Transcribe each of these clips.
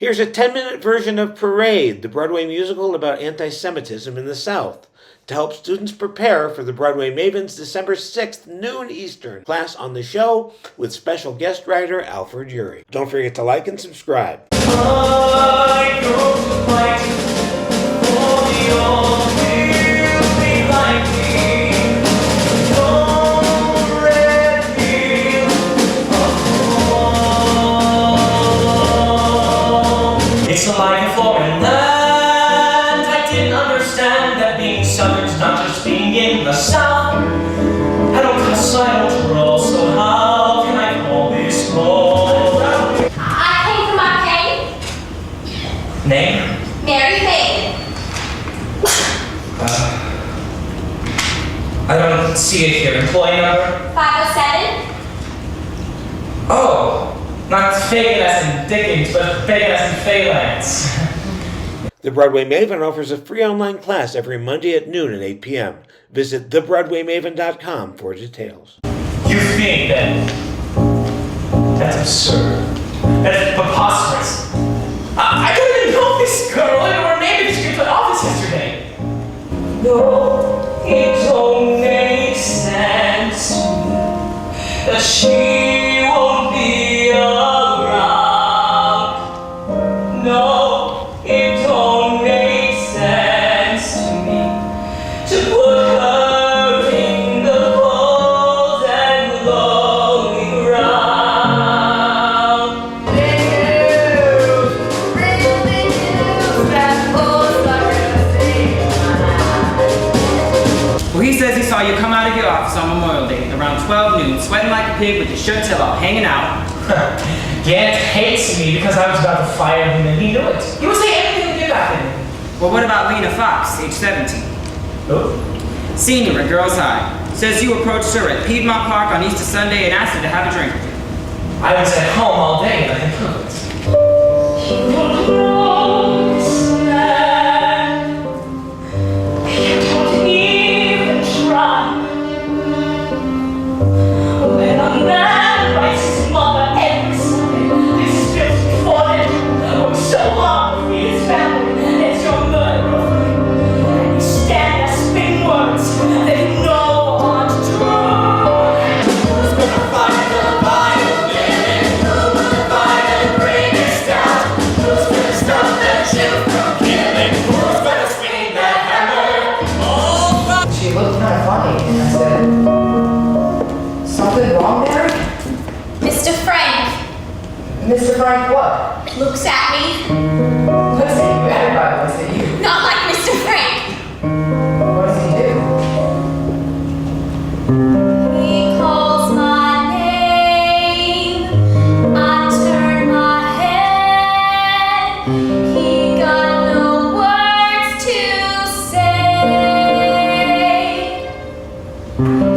Here's a 10-minute version of Parade, the Broadway musical about anti-Semitism in the South, to help students prepare for the Broadway Maven's December 6th, noon Eastern class on the show with special guest writer Alfred Uhry. Don't forget to like and subscribe. I go to fight for the all will be like me. It's like a foreign land. I didn't understand that being Southern's not just being in the South. I don't cuss, I don't roll, so how can I call this home? I came for my pay. Name? Mary Maven. I don't see it here. Employee number? 507. Oh, not Fagin as in Dickens, but Fagin as in Phalanx. The Broadway Maven offers a free online class every Monday at noon and 8 p.m. Visit thebroadwaymaven.com for details. You think that? That's absurd. That's preposterous. I couldn't even know this girl in her name if she came to the office yesterday. No, it don't make sense that she won't be around. No, it don't make sense to me to put her in the cold and lonely ground. Well, he says he saw you come out of your office on Memorial Day around 12 noon, sweating like a pig with your shirt tail out, hanging out. Gant hates me because I was about to fire him and he knew it. He would say anything to get back at me. Well, what about Lena Fox, age 17? Oh? Senior at Girls High. Says you approached her at Piedmont Park on Easter Sunday and asked her to have a drink with you. I was at home all day and I can prove it. Mr. Frank. Mr. Frank what? Looks at me. Looks at you. Everybody looks at you. Not like Mr. Frank. What does he do? He calls my name. I turn my head. He got no words to say.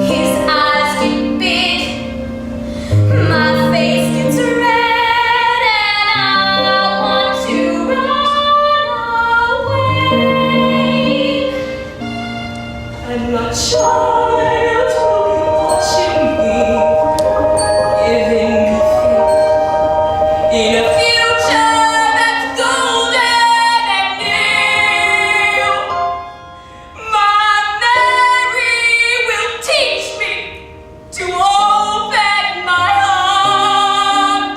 His eyes get big. My face gets red and I want to run away. I'm not child will be watching me, giving me faith in a future that's golden and new. My Mary will teach me to open my heart,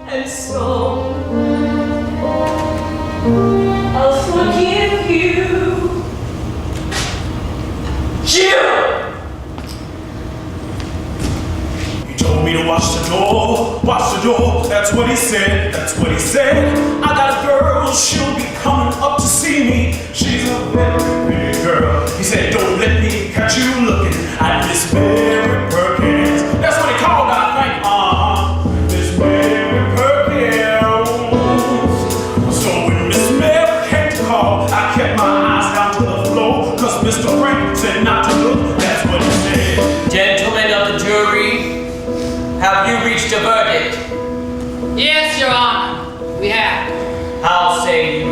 and so I'll forgive you. Jill! He told me to watch the door, that's what he said, that's what he said. I got a girl, she'll be coming up to see me. She's a very pretty girl. He said, don't let me catch you looking at Miss Mary Perkins. That's what he called, I think, Miss Mary Perkins. So when Miss Mary came to call, I kept my eyes down to the floor, cause Mr. Frank said not to look, that's what he said. Gentlemen of the jury, have you reached a verdict? Yes, Your Honor, we have. How say you?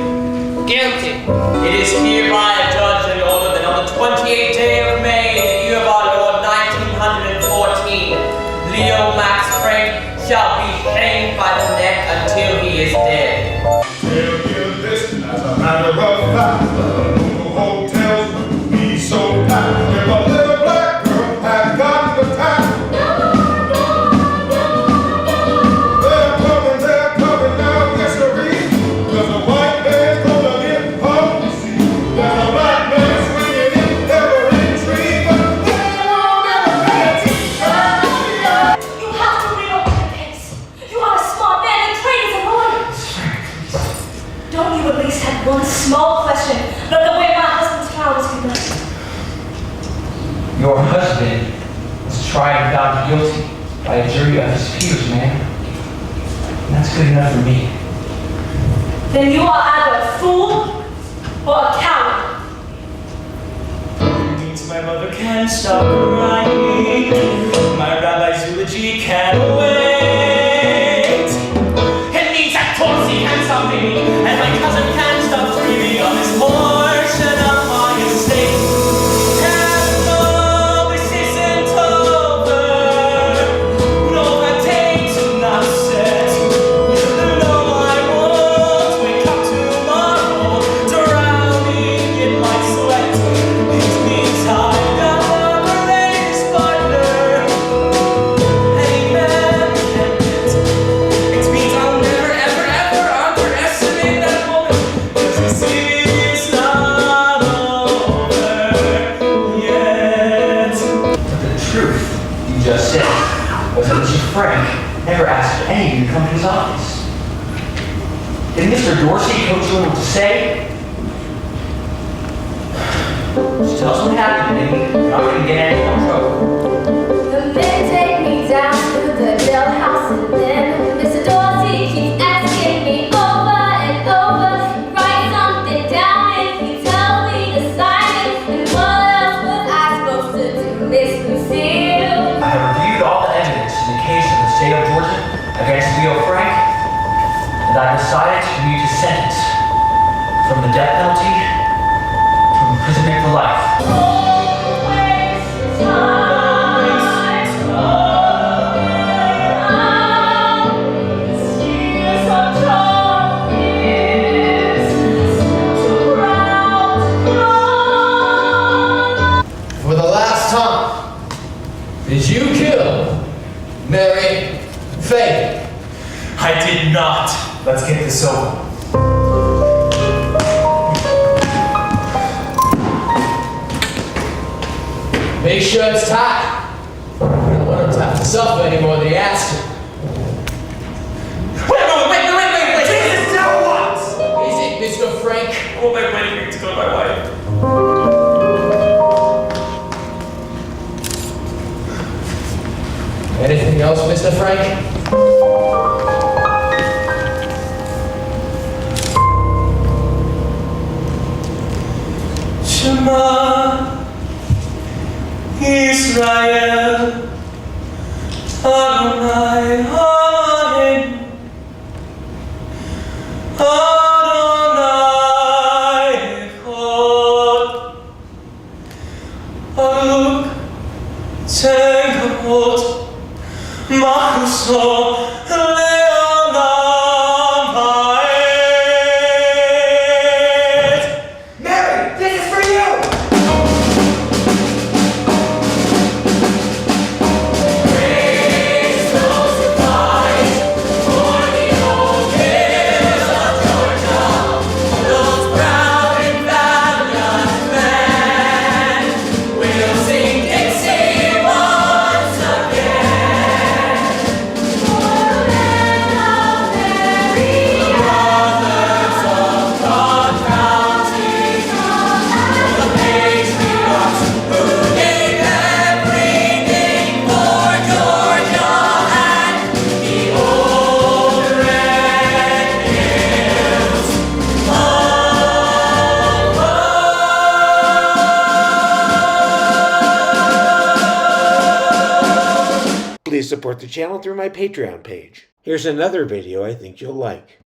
Guilty. It is hereby adjudged and ordered that on the 28th day of May, in the year of our Lord 1914, Leo Max Frank shall be hanged by the neck until he is dead. had one small question about the way my husband's trial was conducted. Your husband was tried and found guilty by a jury of his peers, ma'am. And that's good enough for me. Then you are either a fool or a coward. It means my mother can't stop crying. My rabbi's eulogy can't wait. It means that Torsi can't stop baby, and my cousin can't stop dreaming of his portion of my estate. And though this isn't over, no, the date's not set. No, I won't wake up tomorrow drowning in my sweat. It means I've got the greatest partner any man can get. It means I'll never, ever, ever underestimate that woman, 'cause this is not over yet. But the truth you just said was that Mr. Frank never asked for any of you to come to his office. Did Mr. Dorsey coach you what to say? Just tell us what happened, baby. You're not going to get any more trouble. The men take me down to the jailhouse, and then Mr. Dorsey keeps asking me over and over, write something down, and he tells me to sign it. And what else was I supposed to do, Miss Lucille? I have reviewed all the evidence in the case of the state of Georgia against Leo Frank, and I decided to commute his sentence from the death penalty to imprisonment for life. For the last time, did you kill Mary Fagan? I did not. Let's get this over. Make sure it's tight. We don't want him to have to suffer any more than he has to. Wait! Jesus, now what? Is it, Mr. Frank? Oh, my wedding ring to go to my wife. Anything else, Mr. Frank? Shema Israel Adonai Elohim Adonai Echad Baruch Tzedakot Machuso Leolam Ha'ed. Mary, this is for you! Please support the channel through my Patreon page. Here's another video I think you'll like.